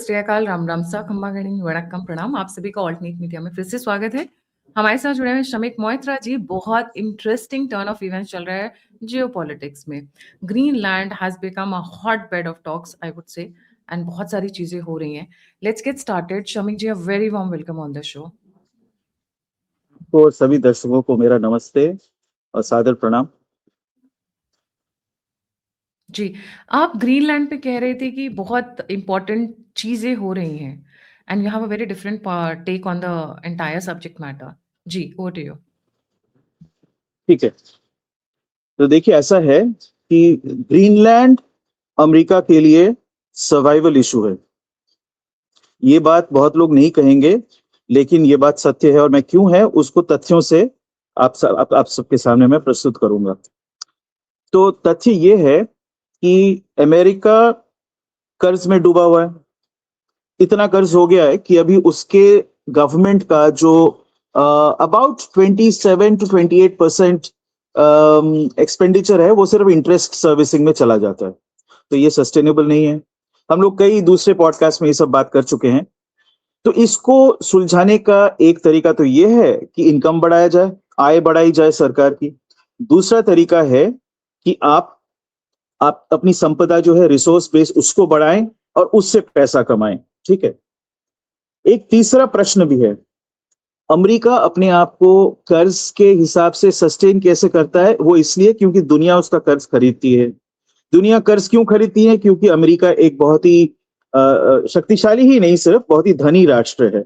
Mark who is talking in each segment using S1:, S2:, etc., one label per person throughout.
S1: श्रीकाल राम राम सा खम्मा गणी वणक्कम प्रणाम। आप सभी का ऑल्टरनेट मीडिया में फिर से स्वागत है। हमारे साथ जुड़े हुए शमिक मोइत्रा जी। बहुत इंटरेस्टिंग टर्न ऑफ इवेंट्स चल रहा है जियोपॉलिटिक्स में। Greenland has become a hotbed of talks I would say, and बहुत सारी चीजें हो रही हैं। Let's get started. Shamik ji, a very warm welcome on the show.
S2: तो सभी दर्शकों को मेरा नमस्ते और सादर प्रणाम।
S1: जी, आप ग्रीनलैंड पे कह रहे थे कि बहुत इंपॉर्टेंट चीजें हो रही हैं, and you have a very different take on the entire subject matter. जी, ओवर टू यू।
S2: ठीक है, तो देखिए ऐसा है कि ग्रीनलैंड अमेरिका के लिए सर्वाइवल इशू है। ये बात बहुत लोग नहीं कहेंगे, लेकिन ये बात सत्य है, और मैं क्यों है उसको तथ्यों से आप सबके सामने मैं प्रस्तुत करूंगा। तो तथ्य ये है कि अमेरिका कर्ज में डूबा हुआ है। इतना कर्ज हो गया है कि अभी उसके गवर्नमेंट का जो अबाउट 27 to 28% एक्सपेंडिचर है वो सिर्फ इंटरेस्ट सर्विसिंग में चला जाता है। तो ये सस्टेनेबल नहीं है। हम लोग कई दूसरे पॉडकास्ट में ये सब बात कर चुके हैं। तो इसको सुलझाने का एक तरीका तो ये है कि इनकम बढ़ाया जाए, आय बढ़ाई जाए सरकार की। दूसरा तरीका है कि आप अपनी संपदा जो है रिसोर्स बेस उसको बढ़ाएं और उससे पैसा कमाएं। ठीक है। एक तीसरा प्रश्न भी है, अमेरिका अपने आप को कर्ज के हिसाब से सस्टेन कैसे करता है? वो इसलिए क्योंकि दुनिया उसका कर्ज खरीदती है। दुनिया कर्ज क्यों खरीदती है? क्योंकि अमेरिका एक बहुत ही शक्तिशाली ही नहीं, सिर्फ बहुत ही धनी राष्ट्र है।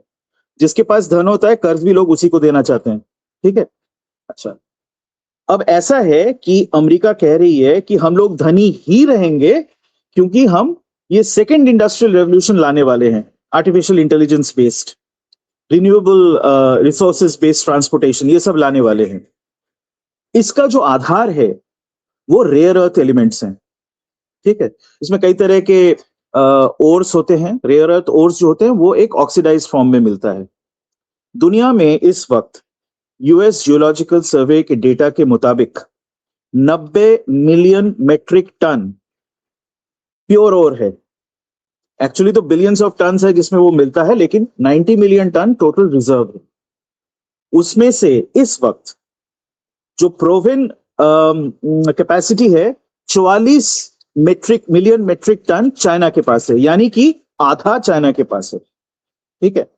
S2: जिसके पास धन होता है कर्ज भी लोग उसी को देना चाहते हैं। ठीक है। अच्छा, अब ऐसा है कि अमेरिका कह रही है कि हम लोग धनी ही रहेंगे क्योंकि हम ये सेकेंड इंडस्ट्रियल रेवोल्यूशन लाने वाले हैं, artificial intelligence based, renewable resources based transportation, ये सब लाने वाले हैं। इसका जो आधार है वो रेयर अर्थ एलिमेंट्स हैं। ठीक है। इसमें कई तरह के ओर्स होते हैं। रेयर अर्थ ओर्स जो होते हैं वो एक ऑक्सीडाइज्ड फॉर्म में मिलता है। दुनिया में इस वक्त यूएस जियोलॉजिकल सर्वे के डेटा के मुताबिक 90 मिलियन मेट्रिक टन प्योर ओर है। एक्चुअली तो बिलियंस ऑफ टन है जिसमें वो मिलता है, लेकिन 90 मिलियन टन टोटल रिजर्व है। उसमें से इस वक्त जो प्रोवन कैपेसिटी है 44 मिलियन मेट्रिक टन चाइना के पास है, यानी कि आधा चाइना के पास है। ठीक है।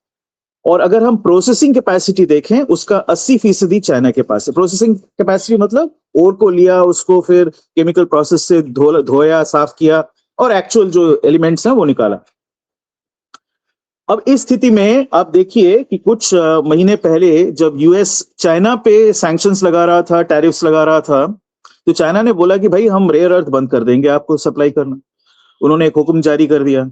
S2: और अगर हम प्रोसेसिंग कैपेसिटी देखें उसका 80% चाइना के पास है। प्रोसेसिंग कैपेसिटी मतलब ओर को लिया, उसको फिर केमिकल प्रोसेस से धोया, साफ किया और एक्चुअल जो एलिमेंट्स हैं वो निकाला। अब इस स्थिति में आप देखिए कि कुछ महीने पहले जब यूएस चाइना पे सैंक्शंस लगा रहा था, टैरिफ्स लगा रहा था, तो चाइना ने बोला कि भाई हम रेयर अर्थ बंद कर देंगे आपको सप्लाई करना। उन्होंने एक हुक्म जारी कर दिया।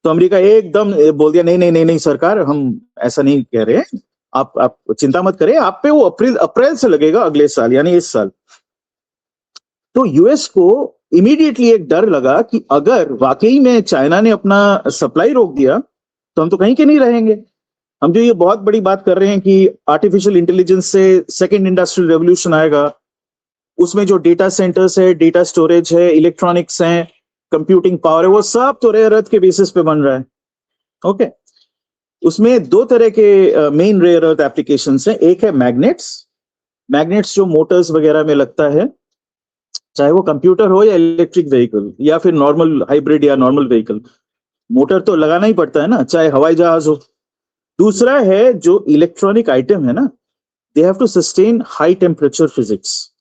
S2: तो अमेरिका एकदम बोल दिया नहीं नहीं नहीं नहीं सरकार, हम ऐसा नहीं कह रहे हैं, आप चिंता मत करें, आप पे वो अप्रैल से लगेगा अगले साल, यानी इस साल। तो यूएस को इमीडिएटली एक डर लगा कि अगर वाकई में चाइना ने अपना सप्लाई रोक दिया तो हम तो कहीं के नहीं रहेंगे। हम जो ये बहुत बड़ी बात कर रहे हैं कि आर्टिफिशियल इंटेलिजेंस से सेकेंड इंडस्ट्रियल रेवोल्यूशन आएगा, उसमें जो डेटा सेंटर्स है, डेटा स्टोरेज है, इलेक्ट्रॉनिक्स हैं, कंप्यूटिंग पावर है, वो सब तो रेयर अर्थ के बेसिस पे बन रहा है। ओके। उसमें दो तरह के मेन रेयर अर्थ एप्लीकेशंस हैं। एक है मैग्नेट्स। मैग्नेट्स जो मोटर्स वगैरह में लगता है, चाहे वो कंप्यूटर हो या इलेक्ट्रिक व्हीकल या फिर नॉर्मल हाइब्रिड या नॉर्मल व्हीकल, मोटर तो लगाना ही पड़ता है ना, चाहे हवाई जहाज हो। दूसरा है जो इलेक्ट्रॉनिक आइटम है ना, they have to sustain high temperature physics.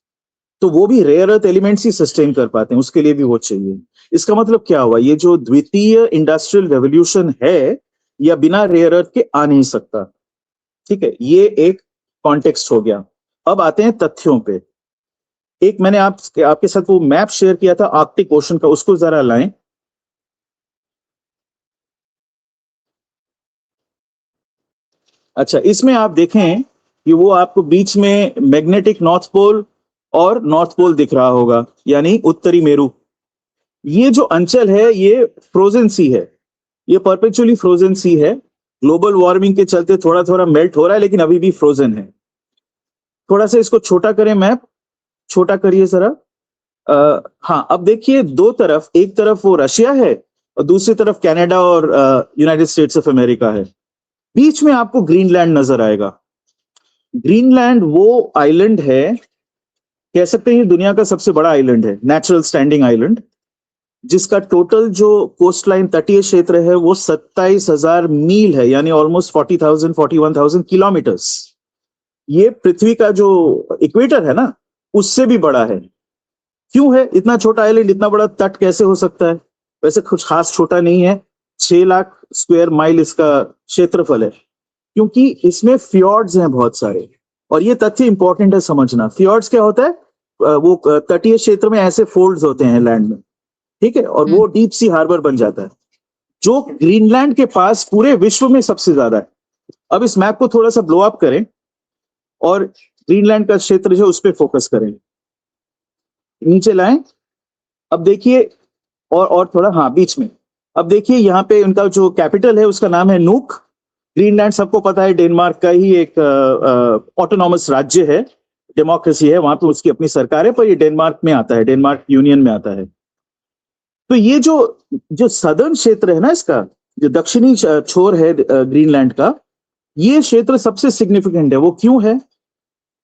S2: तो वो भी रेयर अर्थ एलिमेंट्स ही सस्टेन कर पाते हैं, उसके लिए भी वो चाहिए। इसका मतलब क्या हुआ? ये जो द्वितीय इंडस्ट्रियल रेवोल्यूशन है या बिना रेयर अर्थ के आ नहीं सकता। ठीक है, ये एक कॉन्टेक्स्ट हो गया। अब आते हैं तथ्यों पे। एक मैंने आपके साथ वो मैप शेयर किया था आर्कटिक ओशन का, उसको जरा लाएं। अच्छा, इसमें आप देखें कि वो आपको बीच में मैग्नेटिक नॉर्थ पोल और नॉर्थ पोल दिख रहा होगा, यानी उत्तरी मेरू। ये जो अंचल है ये फ्रोजन सी है, ये परपेचुअली फ्रोजन सी है। ग्लोबल वार्मिंग के चलते थोड़ा थोड़ा मेल्ट हो रहा है, लेकिन अभी भी फ्रोजन है। थोड़ा सा इसको छोटा करें, मैप छोटा करिए जरा। हाँ, अब देखिए दो तरफ, एक तरफ वो रशिया है और दूसरी तरफ कनाडा और यूनाइटेड स्टेट्स ऑफ अमेरिका है। बीच में आपको ग्रीनलैंड नजर आएगा। ग्रीनलैंड वो आइलैंड है, कह सकते हैं ये दुनिया का सबसे बड़ा आइलैंड है, नेचुरल स्टैंडिंग आइलैंड, जिसका टोटल जो कोस्ट लाइन तटीय क्षेत्र है वो 27,000 मील है, यानी ऑलमोस्ट 40,000 41,000 किलोमीटर्स। ये पृथ्वी का जो इक्वेटर है ना, उससे भी बड़ा है। क्यों है इतना छोटा आइलैंड, इतना बड़ा तट कैसे हो सकता है? वैसे कुछ खास छोटा नहीं है, 6 लाख स्क्वायर माइल इसका क्षेत्रफल है, क्योंकि इसमें फ्योर्ड्स हैं बहुत सारे। और ये तथ्य इंपॉर्टेंट है समझना। फ्योर्ड्स क्या होता है? वो तटीय क्षेत्र में ऐसे फोल्ड्स होते हैं लैंड में, ठीक है, और वो डीप सी हार्बर बन जाता है, जो ग्रीनलैंड के पास पूरे विश्व में सबसे ज्यादा है। अब इस मैप को थोड़ा सा ब्लो अप करें और ग्रीनलैंड का क्षेत्र जो उस पर फोकस करें, नीचे लाएं। अब देखिए, और थोड़ा, हाँ, बीच में। अब देखिए यहाँ पे उनका जो कैपिटल है उसका नाम है नूक। ग्रीनलैंड सबको पता है डेनमार्क का ही एक ऑटोनॉमस राज्य है, डेमोक्रेसी है, वहां पे उसकी अपनी सरकार है, पर ये डेनमार्क में आता है, डेनमार्क यूनियन में आता है। तो ये जो सदर्न क्षेत्र है ना, इसका जो दक्षिणी छोर है ग्रीनलैंड का, ये क्षेत्र सबसे सिग्निफिकेंट है। वो क्यों है?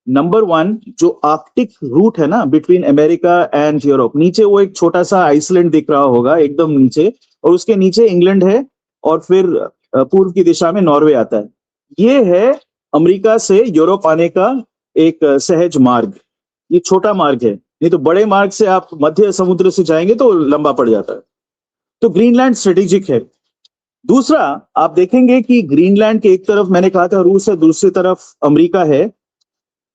S2: नंबर 1, जो आर्कटिक रूट है ना बिटवीन अमेरिका एंड यूरोप, नीचे वो एक छोटा सा आइसलैंड दिख रहा होगा एकदम नीचे, और उसके नीचे इंग्लैंड है, और फिर पूर्व की दिशा में नॉर्वे आता है। ये है अमेरिका से यूरोप आने का एक सहज मार्ग। ये छोटा मार्ग है, नहीं तो बड़े मार्ग से आप मध्य समुद्र से जाएंगे तो लंबा पड़ जाता है। तो ग्रीनलैंड स्ट्रेटेजिक है। दूसरा, आप देखेंगे कि ग्रीनलैंड के एक तरफ मैंने कहा था रूस है, दूसरी तरफ अमेरिका है।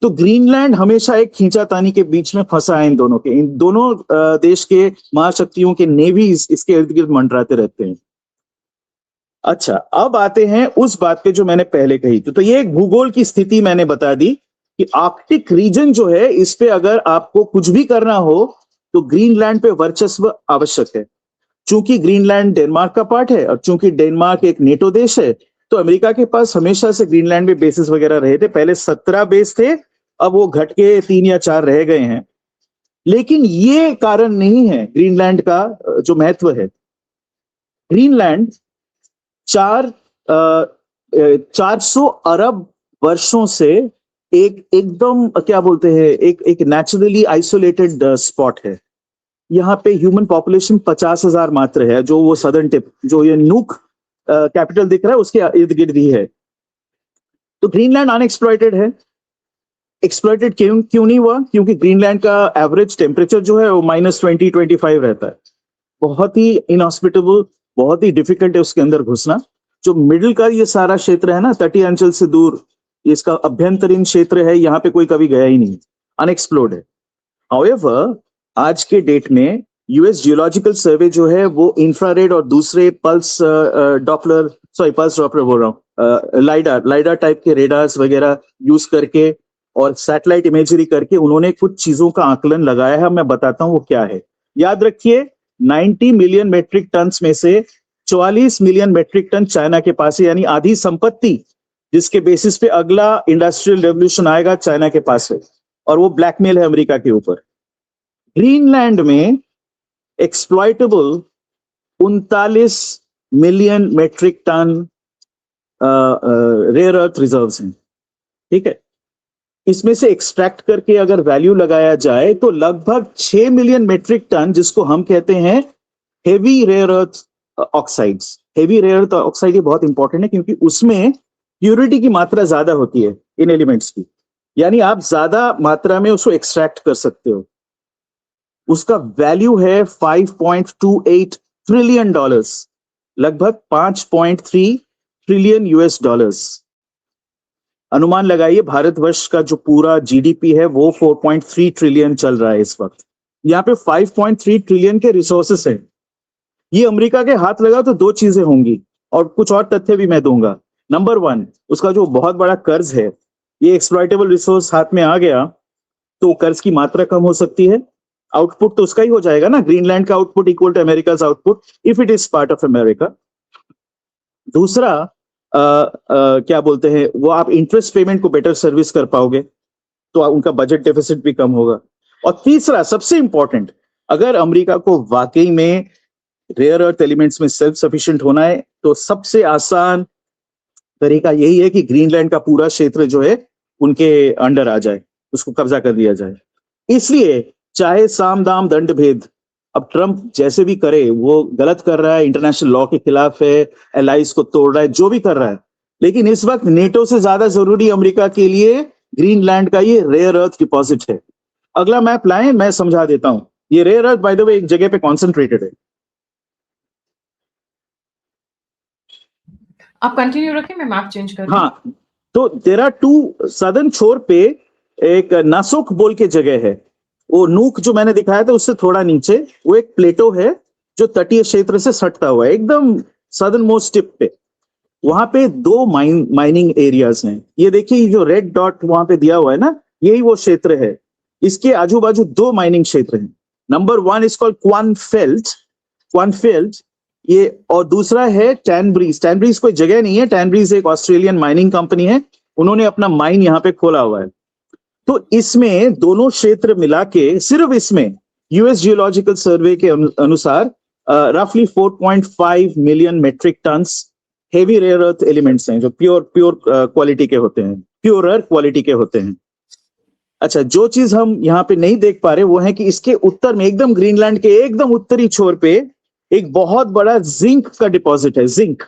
S2: तो ग्रीनलैंड हमेशा एक खींचातानी के बीच में फंसा है इन दोनों देश के महाशक्तियों के नेवीज इसके इर्द गिर्द मंडराते रहते हैं। अच्छा, अब आते हैं उस बात पे जो मैंने पहले कही थी। तो ये एक भूगोल की स्थिति मैंने बता दी कि आर्कटिक रीजन जो है, इस पे अगर आपको कुछ भी करना हो तो ग्रीनलैंड पे वर्चस्व आवश्यक है। चूंकि ग्रीनलैंड डेनमार्क का पार्ट है, और चूंकि डेनमार्क एक नेटो देश है, तो अमेरिका के पास हमेशा से ग्रीनलैंड में बेसिस वगैरह रहे थे। पहले 17 बेस थे, अब वो घट के 3 या 4 रह गए हैं। लेकिन ये कारण नहीं है ग्रीनलैंड का जो महत्व है। ग्रीनलैंड 400 अरब वर्षों से एकदम क्या बोलते हैं, एक नेचुरली आइसोलेटेड स्पॉट है। यहाँ पे ह्यूमन पॉपुलेशन 50,000 मात्र है। जो वो सदर्न टिप, जो ये नूक कैपिटल दिख रहा है, उसके इर्द गिर्द ही है। तो ग्रीनलैंड अनएक्सप्लॉइटेड है। एक्सप्लॉइटेड क्यों नहीं हुआ? क्योंकि ग्रीनलैंड का एवरेज टेम्परेचर जो है वो -20-25 रहता है। बहुत ही इनहॉस्पिटेबल, बहुत ही डिफिकल्ट है उसके अंदर घुसना। जो मिडिल का ये सारा क्षेत्र है ना, तटीय अंचल से दूर, इसका अभ्यंतरीण क्षेत्र है, यहाँ पे कोई कभी गया ही नहीं, अनएक्सप्लोर्ड है। हाउएवर, आज के डेट में यूएस जियोलॉजिकल सर्वे जो है वो इंफ्रारेड और दूसरे पल्स डॉपलर बोल रहा हूँ, लाइडार टाइप के रेडार्स वगैरह यूज करके और सैटेलाइट इमेजरी करके उन्होंने कुछ चीजों का आकलन लगाया है। मैं बताता हूँ वो क्या है। याद रखिए, 90 मिलियन मेट्रिक टन में से 44 मिलियन मेट्रिक टन चाइना के पास है, यानी आधी संपत्ति जिसके बेसिस पे अगला इंडस्ट्रियल रेवोल्यूशन आएगा चाइना के पास है, और वो ब्लैकमेल है अमेरिका के ऊपर। ग्रीनलैंड में exploitable 39 million metric ton rare earth reserves हैं, ठीक है। इसमें से एक्सट्रैक्ट करके अगर वैल्यू लगाया जाए तो लगभग 6 मिलियन मेट्रिक टन, जिसको हम कहते हैं heavy rare earth oxides. Heavy rare earth oxide ये बहुत इंपॉर्टेंट है, क्योंकि उसमें प्यूरिटी की मात्रा ज्यादा होती है इन एलिमेंट्स की, यानी आप ज्यादा मात्रा में उसको एक्सट्रैक्ट कर सकते हो। उसका वैल्यू है $5.28 ट्रिलियन, लगभग 5.3 ट्रिलियन यूएस डॉलर्स। अनुमान लगाइए, भारतवर्ष का जो पूरा जीडीपी है वो 4.3 ट्रिलियन चल रहा है इस वक्त। यहाँ पे 5.3 ट्रिलियन के रिसोर्सेस हैं। ये अमेरिका के हाथ लगा तो 2 चीजें होंगी, और कुछ और तथ्य भी मैं दूंगा। नंबर 1, उसका जो बहुत बड़ा कर्ज है, ये एक्सप्लॉइटेबल रिसोर्स हाथ में आ गया तो कर्ज की मात्रा कम हो सकती है। आउटपुट तो उसका ही हो जाएगा ना, ग्रीनलैंड का output equal to America's output if it is part of America. दूसरा, क्या बोलते हैं, वो आप इंटरेस्ट पेमेंट को बेटर सर्विस कर पाओगे, तो उनका बजट डेफिसिट भी कम होगा। और तीसरा, सबसे इंपॉर्टेंट, अगर अमेरिका को वाकई में रेयर अर्थ एलिमेंट्स में सेल्फ सफिशिएंट होना है, तो सबसे आसान तरीका यही है कि ग्रीनलैंड का पूरा क्षेत्र जो है उनके अंडर आ जाए, उसको कब्जा कर लिया जाए। इसलिए चाहे साम दाम दंड भेद, अब ट्रंप जैसे भी करे, वो गलत कर रहा है, इंटरनेशनल लॉ के खिलाफ है, एलाइज को तोड़ रहा है, जो भी कर रहा है, लेकिन इस वक्त नेटो से ज्यादा जरूरी अमेरिका के लिए ग्रीनलैंड का ये रेयर अर्थ डिपॉजिट है। अगला मैप लाएं, मैं समझा देता हूं। ये rare earth by the way एक जगह पे कॉन्सेंट्रेटेड है।
S1: आप कंटिन्यू रखें, मैं मैप चेंज कर दूं।
S2: हाँ, तो देयर आर टू, सदर्न छोर पे एक नासुक बोल के जगह है, वो नूक जो मैंने दिखाया था उससे थोड़ा नीचे वो एक प्लेटो है जो तटीय क्षेत्र से सटता हुआ है एकदम सदर्न मोस्ट टिप पे। वहां पे दो माइनिंग एरियाज हैं। ये देखिए जो रेड डॉट वहां पे दिया हुआ है ना, यही वो क्षेत्र है। इसके आजू बाजू दो माइनिंग क्षेत्र हैं। नंबर 1 इज कॉल्ड क्वानफेल्ड, ये, और दूसरा है टैनब्रीज। टैनब्रीज कोई जगह नहीं है, टैनब्रीज एक ऑस्ट्रेलियन माइनिंग कंपनी है, उन्होंने अपना माइन यहाँ पे खोला हुआ है। तो इसमें दोनों क्षेत्र मिला के, सिर्फ इसमें यूएस जियोलॉजिकल सर्वे के अनुसार रफली 4.5 million metric tons heavy rare earth elements हैं जो प्योर क्वालिटी के होते हैं, प्योरर क्वालिटी के होते हैं। अच्छा, जो चीज हम यहाँ पे नहीं देख पा रहे वो है कि इसके उत्तर में, एकदम ग्रीनलैंड के एकदम उत्तरी छोर पे एक बहुत बड़ा जिंक का डिपॉजिट है। जिंक,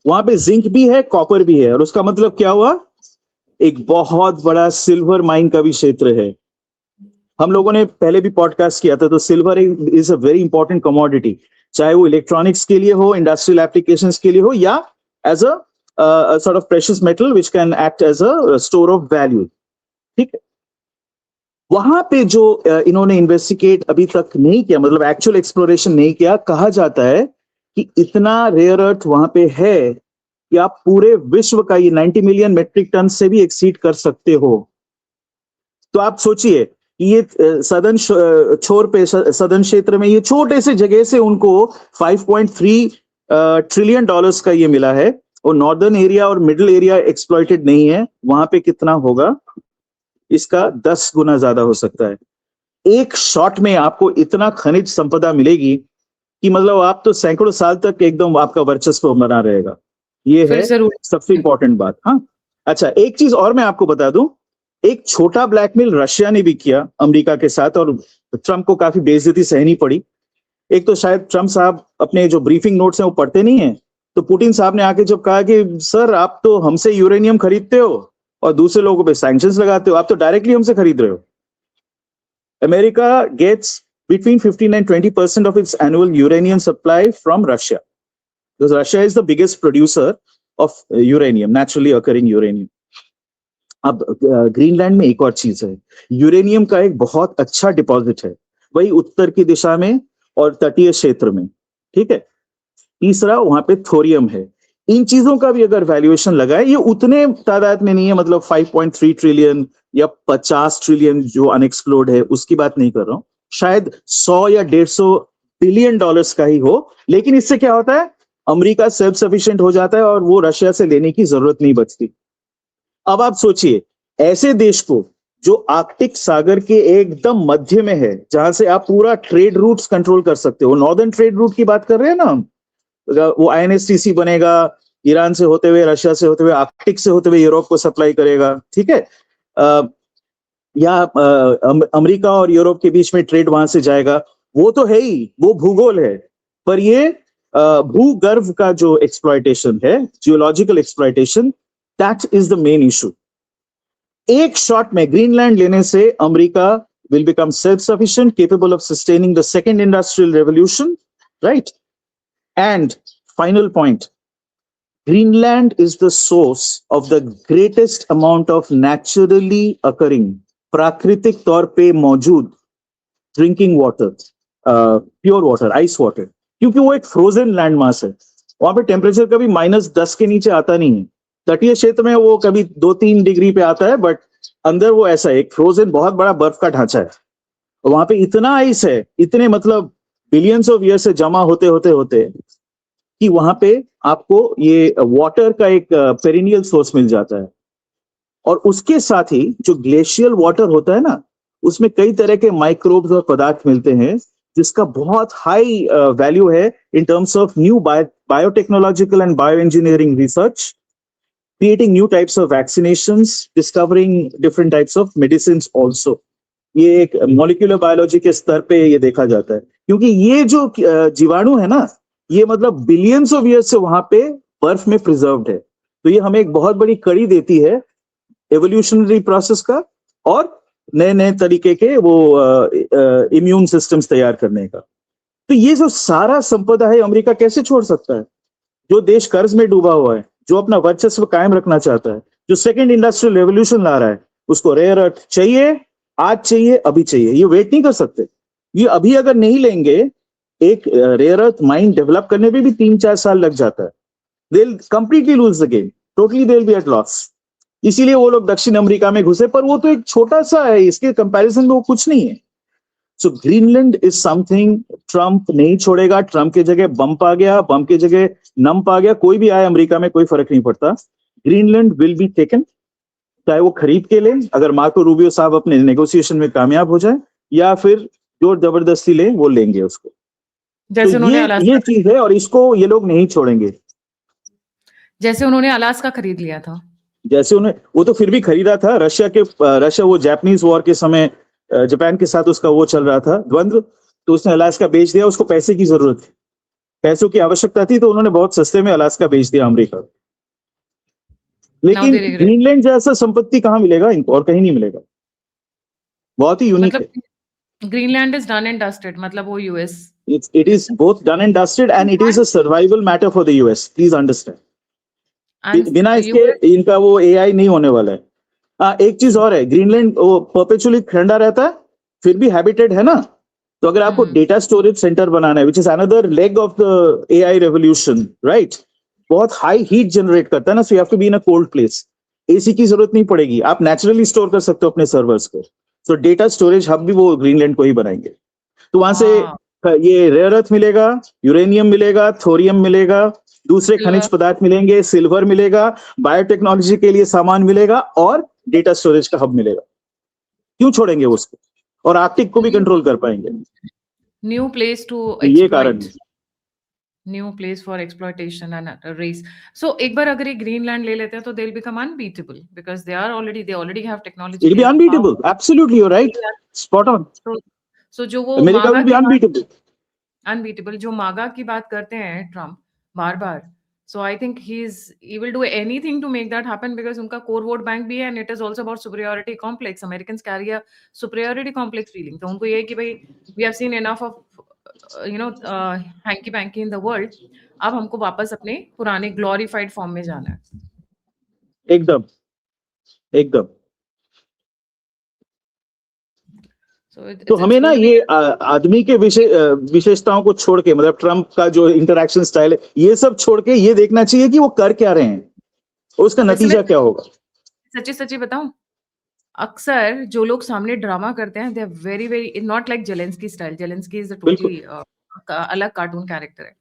S2: वहां पे जिंक भी है, कॉपर भी है, और उसका मतलब क्या हुआ, एक बहुत बड़ा सिल्वर माइन का भी क्षेत्र है। हम लोगों ने पहले भी पॉडकास्ट किया था, तो silver is a very important commodity, चाहे वो इलेक्ट्रॉनिक्स के लिए हो, इंडस्ट्रियल एप्लीकेशंस के लिए हो, या as a sort of precious metal which can act as a store of value. ठीक है, वहां पे जो इन्होंने इन्वेस्टिगेट अभी तक नहीं किया, मतलब एक्चुअल एक्सप्लोरेशन नहीं किया, कहा जाता है कि इतना रेयर अर्थ वहां पे है कि आप पूरे विश्व का ये 90 मिलियन मेट्रिक टन से भी एक्सीड कर सकते हो। तो आप सोचिए कि ये सदर्न छोर पे, सदर्न क्षेत्र में, ये छोटे से जगह से उनको 5.3 ट्रिलियन डॉलर्स का ये मिला है, और नॉर्दर्न एरिया और मिडिल एरिया एक्सप्लॉइटेड नहीं है। वहां पे कितना होगा, इसका 10 गुना ज्यादा हो सकता है। एक शॉट में आपको इतना खनिज संपदा मिलेगी कि मतलब आप तो सैकड़ों साल तक एकदम आपका वर्चस्व बना रहेगा। ये
S1: फिर
S2: है
S1: जरूर
S2: सबसे इंपॉर्टेंट बात। हाँ, अच्छा, एक चीज और मैं आपको बता दूं, एक छोटा ब्लैकमेल रशिया ने भी किया अमेरिका के साथ, और ट्रंप को काफी बेइज्जती सहनी पड़ी। एक तो शायद ट्रंप साहब अपने जो ब्रीफिंग नोट्स हैं वो पढ़ते नहीं है, तो पुतिन साहब ने आके जब कहा कि सर आप तो हमसे यूरेनियम खरीदते हो और दूसरे लोगों पे सैंक्शंस लगाते हो, आप तो डायरेक्टली हमसे खरीद रहे हो। America gets between 15 and 20% of its annual uranium supply from Russia, because Russia is the biggest producer of uranium, naturally occurring uranium. अब ग्रीनलैंड में एक और चीज है, यूरेनियम का एक बहुत अच्छा डिपॉजिट है, वही उत्तर की दिशा में और तटीय क्षेत्र में। ठीक है, तीसरा वहां पे थोरियम है। इन चीजों का भी अगर वैल्यूएशन लगाए, ये उतने तादाद में नहीं है, मतलब 5.3 ट्रिलियन या 50 ट्रिलियन जो अनएक्सप्लोर्ड है उसकी बात नहीं कर रहा हूं, शायद 100 या 150 बिलियन डॉलर्स का ही हो। लेकिन इससे क्या होता है, अमेरिका सेल्फ सफिशिएंट हो जाता है और वो रशिया से लेने की जरूरत नहीं बचती। अब आप सोचिए, ऐसे देश को जो आर्कटिक सागर के एकदम मध्य में है, जहां से आप पूरा ट्रेड रूट्स कंट्रोल कर सकते हो, नॉर्दर्न ट्रेड रूट की बात कर रहे हैं ना हम, वो INSTC बनेगा, ईरान से होते हुए, रशिया से होते हुए, आर्कटिक से होते हुए यूरोप को सप्लाई करेगा। ठीक है, या अमेरिका और यूरोप के बीच में ट्रेड वहां से जाएगा, वो तो है ही, वो भूगोल है। पर ये भूगर्भ का जो एक्सप्लॉयटेशन है, geological exploitation, that is the main issue. एक शॉट में ग्रीनलैंड लेने से America will become self-sufficient, capable of sustaining the second industrial revolution, right? And final point, Greenland is the source of the greatest amount of naturally occurring, प्राकृतिक तौर पे मौजूद drinking water, pure water, ice water, क्योंकि वो एक frozen land mass है। वहां पे टेम्परेचर कभी -10 के नीचे आता नहीं है। तटीय क्षेत्र में वो कभी 2-3 डिग्री पे आता है, बट अंदर वो ऐसा एक फ्रोजन बहुत बड़ा बर्फ का ढांचा है। वहां पे इतना आइस है, इतने मतलब बिलियंस ऑफ ईयर से जमा होते होते होते कि वहां पे आपको ये वाटर का एक पेरिनियल सोर्स मिल जाता है। और उसके साथ ही जो ग्लेशियल वाटर होता है ना, उसमें कई तरह के माइक्रोब्स और पदार्थ मिलते हैं जिसका बहुत हाई वैल्यू है in terms of new biotechnological and bio engineering research, creating new types of vaccinations, discovering different types of medicines also. ये एक मॉलिक्यूलर बायोलॉजी के स्तर पे ये देखा जाता है, क्योंकि ये जो जीवाणु है ना, ये मतलब बिलियंस ऑफ ईयर्स से वहां पे बर्फ में प्रिजर्व्ड है, तो ये हमें एक बहुत बड़ी कड़ी देती है एवोल्यूशनरी प्रोसेस का और नए नए तरीके के वो इम्यून सिस्टम्स तैयार करने का। तो ये जो सारा संपदा है अमेरिका कैसे छोड़ सकता है? जो देश कर्ज में डूबा हुआ है, जो अपना वर्चस्व कायम रखना चाहता है, जो सेकेंड इंडस्ट्रियल रेवोल्यूशन ला रहा है, उसको रेयर अर्थ चाहिए, आज चाहिए, अभी चाहिए, ये वेट नहीं कर सकते। ये अभी अगर नहीं लेंगे, एक रेयर अर्थ माइन डेवलप करने में भी 3-4 साल लग जाता है। They will completely lose the game, totally they will be at loss. इसीलिए वो लोग दक्षिण अमेरिका में घुसे, पर वो तो एक छोटा सा है, इसके कंपैरिजन में वो कुछ नहीं है। सो ग्रीनलैंड इज समथिंग ट्रंप नहीं छोड़ेगा। ट्रंप की जगह बम्प आ गया, बम्प की जगह नम्प आ गया, कोई भी आए अमेरिका में कोई फर्क नहीं पड़ता। ग्रीनलैंड विल बी टेकन, चाहे वो खरीद के ले, अगर मार्को रूबियो साहब अपने नेगोशिएशन में कामयाब हो जाए, या फिर जो जबरदस्ती ले वो लेंगे उसको।
S1: जैसे
S2: तो ये चीज है और इसको ये लोग नहीं छोड़ेंगे।
S1: जैसे उन्होंने अलास्का खरीद लिया था,
S2: जैसे उन्हें, वो तो फिर भी खरीदा था रशिया वो जापानीज वॉर के समय जापान के साथ उसका वो चल रहा था द्वंद्व, तो उसने अलास्का बेच दिया। उसको पैसे की जरूरत थी, पैसों की आवश्यकता थी, तो उन्होंने बहुत सस्ते में अलास्का बेच दिया अमेरिका। लेकिन ग्रीनलैंड जैसा संपत्ति कहाँ मिलेगा इनको, और कहीं नहीं मिलेगा, बहुत ही यूनिक है।
S1: Greenland is done and dusted, मतलब वो US,
S2: it is both done and dusted and it is a survival matter for the US, please understand. बिना इसके इनका वो एआई नहीं होने वाला है। एक चीज और है, ग्रीनलैंड वो परपेचुअली ठंडा रहता है, फिर भी हैबिटेट है ना, तो अगर आपको डेटा स्टोरेज सेंटर बनाना है, which is another leg of the AI revolution, right, बहुत हाई हीट जनरेट करता है ना, so you have to be in a cold place. AC की जरूरत नहीं पड़ेगी, आप नेचुरली स्टोर कर सकते हो अपने सर्वर्स को। सो डेटा स्टोरेज हब भी वो ग्रीनलैंड को ही बनाएंगे। तो वहां से ये रेयर अर्थ मिलेगा, यूरेनियम मिलेगा, थोरियम मिलेगा, दूसरे खनिज पदार्थ मिलेंगे, सिल्वर मिलेगा, बायोटेक्नोलॉजी के लिए सामान मिलेगा और डेटा स्टोरेज का हब मिलेगा। क्यों छोड़ेंगे उसको? और आर्कटिक को भी कंट्रोल कर पाएंगे।
S1: न्यू प्लेस टू
S2: ये कारण,
S1: new place for exploitation and race. So एक बार अगर ये ग्रीनलैंड ले लेते हैं तो they will become unbeatable because they already have technology.
S2: It will be unbeatable, absolutely, you are right, spot on.
S1: So जो वो
S2: अमेरिका विल बी अनबीटेबल,
S1: जो मागा की बात करते हैं ट्रम्प बार-बार, so I think he will do anything to make that happen because उनका core vote bank भी है and it is also about superiority complex. Americans carry a superiority complex feeling. तो उनको ये है कि भाई we have seen enough of hanky panky in the world. अब हमको वापस अपने पुराने glorified form में जाना है।
S2: एकदम एकदम। तो हमें ना ये आदमी के विशेषताओं को छोड़ के, मतलब ट्रम्प का जो इंटरैक्शन स्टाइल है, ये सब छोड़ के ये देखना चाहिए कि वो कर क्या रहे हैं और उसका नतीजा क्या होगा।
S1: सच्ची बताऊं, अक्सर जो लोग सामने ड्रामा करते हैं, they are very not like Zelensky style. Zelensky is a totally अलग कार्टून कैरेक्टर है,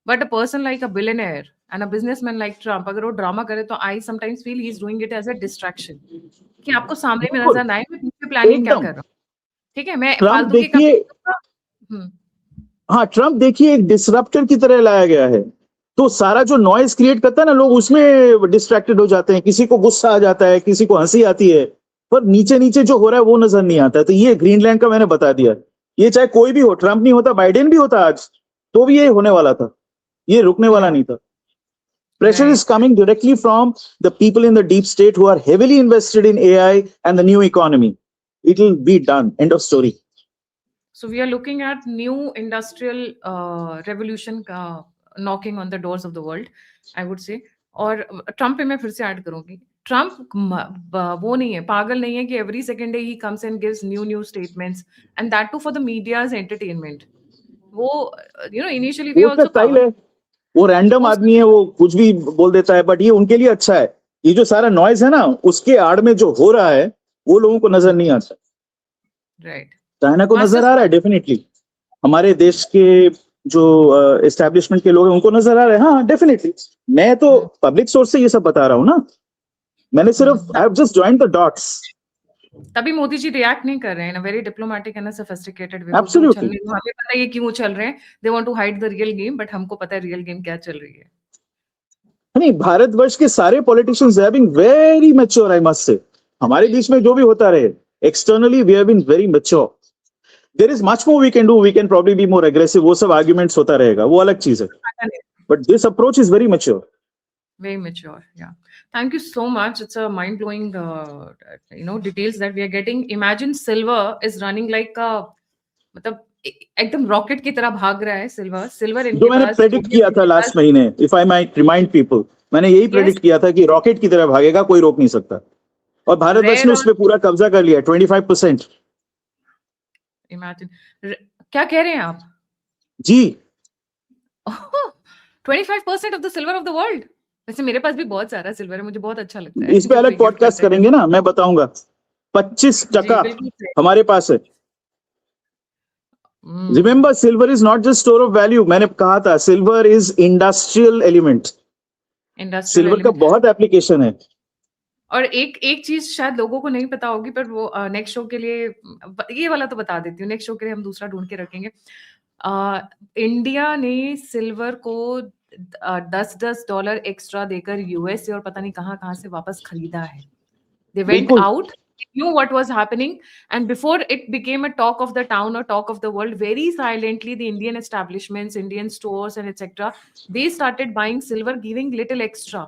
S1: but a person like a billionaire and a businessman like Trump, अगर वो ड्रामा करे तो I sometimes feel he is doing it as a distraction, कि आपको सामने में नजर ना आए मैं पीछे प्लानिंग क्या कर रहा हूँ। ठीक है, मैं
S2: ट्रम्प देखिए, हाँ, ट्रम्प देखिए एक डिसरप्टर की तरह लाया गया है, तो सारा जो नॉइज क्रिएट करता है ना, लोग उसमें डिस्ट्रैक्टेड हो जाते हैं, किसी को गुस्सा आ जाता है, किसी को हंसी आती है, पर नीचे नीचे जो हो रहा है वो नजर नहीं आता है। तो ये ग्रीनलैंड का मैंने बता दिया, ये चाहे कोई भी हो, ट्रम्प नहीं होता, बाइडेन भी होता आज, तो भी ये होने वाला था, ये रुकने वाला नहीं था। Pressure is coming directly from the people in the deep state who are heavily invested in AI and the new economy. It will be done. End of story.
S1: So we are looking at new industrial revolution knocking on the doors of the world, I would say. और Trump पे मैं फिर से add करूंगी, Trump वो नहीं है, पागल नहीं है कि every second day he comes and gives new statements and that too for the media's entertainment. वो initially we also covered,
S2: वो रैंडम आदमी है, वो कुछ भी बोल देता है, बट ये उनके लिए अच्छा है। ये जो सारा नॉइज है ना, उसके आड़ में जो हो रहा है वो लोगों को नजर नहीं आता।
S1: राइट,
S2: चाइना को नजर आ रहा है डेफिनेटली, हमारे देश के जो एस्टेब्लिशमेंट के लोग हैं उनको नजर आ रहा है, हाँ डेफिनेटली। मैं तो पब्लिक सोर्स से ये सब बता रहा हूँ ना, मैंने सिर्फ I have just joined the dots.
S1: तभी मोदी जी रिएक्ट नहीं कर रहे हैं in a very diplomatic and sophisticated way.
S2: Absolutely.
S1: चलने दो, हमें पता है ये क्यों चल रहे हैं। They want to hide the real game, but हमको पता है रियल गेम क्या चल रही है।
S2: नहीं, भारतवर्ष के सारे politicians have been very mature, I must say. हमारे बीच में जो भी होता रहे, externally we have been very mature. There is much more we can do, we can probably be more aggressive, वो सब आर्ग्यूमेंट्स होता रहेगा, वो अलग चीज है, but this approach is very mature.
S1: Very mature, yeah. Thank you so much. It's a mind-blowing, details that we are getting. Imagine silver is running like a, मतलब एकदम रॉकेट की तरह भाग रहा है सिल्वर
S2: जो
S1: इनके
S2: मैंने
S1: पास,
S2: प्रेडिक्ट किया था लास्ट महीने, if I might remind people, मैंने यही प्रेडिक्ट किया था कि रॉकेट की तरह भागेगा, कोई रोक नहीं सकता। और भारतवर्ष ने उस पर पूरा कब्जा कर लिया, 25%।
S1: इमेजिन, क्या कह रहे हैं आप?
S2: जी।
S1: 25% of the silver of the world. वैसे मेरे पास भी बहुत सारा सिल्वर है, मुझे बहुत अच्छा लगता है।
S2: इस पे अलग पॉडकास्ट करेंगे ना, मैं बताऊंगा। 25% हमारे पास है। Remember, silver is not just store of value. मैंने कहा था silver is industrial element. Silver का बहुत एप्लीकेशन है।
S1: और एक चीज शायद लोगों को नहीं पता होगी, पर वो नेक्स्ट शो के लिए ये वाला तो बता देती हूँ। नेक्स्ट शो के लिए हम दूसरा ढूंढ के रखेंगे। इंडिया ने सिल्वर को $10 एक्स्ट्रा देकर यूएस और पता नहीं कहाँ से वापस खरीदा है। They went out, knew what was happening, and before it became a talk of the town or talk of the world, very silently the Indian establishments, Indian stores and etc. they started buying silver, giving little extra.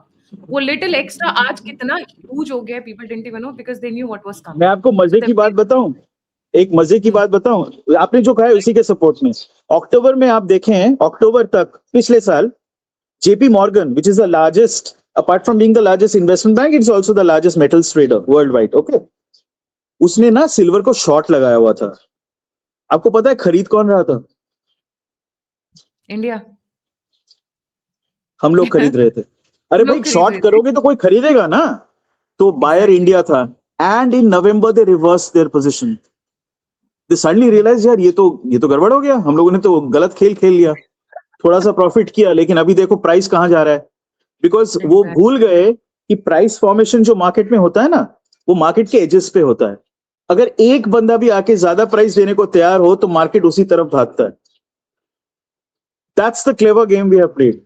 S1: वो little extra आज कितना huge हो गया, people didn't even know because they knew what was coming.
S2: मैं आपको मजे की बात बताऊं, एक मजे की बात बताऊं, आपने जो कहा है उसी के सपोर्ट में। अक्टूबर में आप देखें, अक्टूबर तक पिछले साल JP Morgan, which is the largest, apart from being the largest investment bank, it's also the largest metals trader worldwide, okay? उसने ना सिल्वर को शॉर्ट लगाया हुआ था। आपको पता है खरीद कौन रहा था?
S1: इंडिया।
S2: हम लोग खरीद रहे थे। अरे भाई, शॉर्ट करोगे तो कोई खरीदेगा ना, तो बायर इंडिया था। And in November they reverse their position. They suddenly realise, यार ये तो गड़बड़ हो गया, हम लोगों ने तो गलत खेल खेल लिया। थोड़ा सा प्रॉफिट किया, लेकिन अभी देखो प्राइस कहां जा रहा है। बिकॉज वो भूल गए कि प्राइस फॉर्मेशन जो मार्केट में होता है ना, वो मार्केट के एजेस पे होता है। अगर एक बंदा भी आके ज्यादा प्राइस देने को तैयार हो तो मार्केट उसी तरफ भागता है। That's the clever game we have played.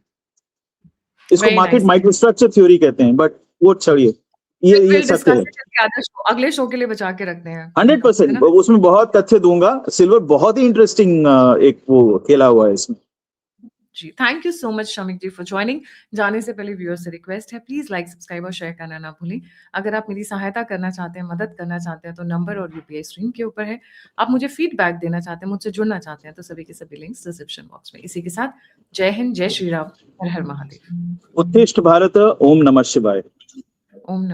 S2: इसको मार्केट माइक्रोस्ट्रक्चर थ्योरी कहते हैं, बट वो छोड़िए, ये सत्य है।
S1: अगले शो के लिए बचा के रखते हैं।
S2: 100%, उसमें बहुत तथ्य दूंगा। सिल्वर बहुत ही इंटरेस्टिंग एक वो खेला हुआ है इसमें।
S1: जी, thank you so much Shamik ji for joining. जाने से पहले व्यूअर्स से रिक्वेस्ट है, प्लीज लाइक, सब्सक्राइब और शेयर करना ना भूलें। अगर आप मेरी सहायता करना चाहते हैं, मदद करना चाहते हैं, तो नंबर और यूपीआई स्क्रीन के ऊपर है। आप मुझे फीडबैक देना चाहते हैं, मुझसे जुड़ना चाहते हैं, तो सभी के सभी लिंक्स डिस्क्रिप्शन बॉक्स में। इसी के साथ जय हिंद, जय श्री राम, हर हर महादेव।
S2: उत्तिष्ठ भारत, ओम नमः शिवाय।
S1: ओम नमः।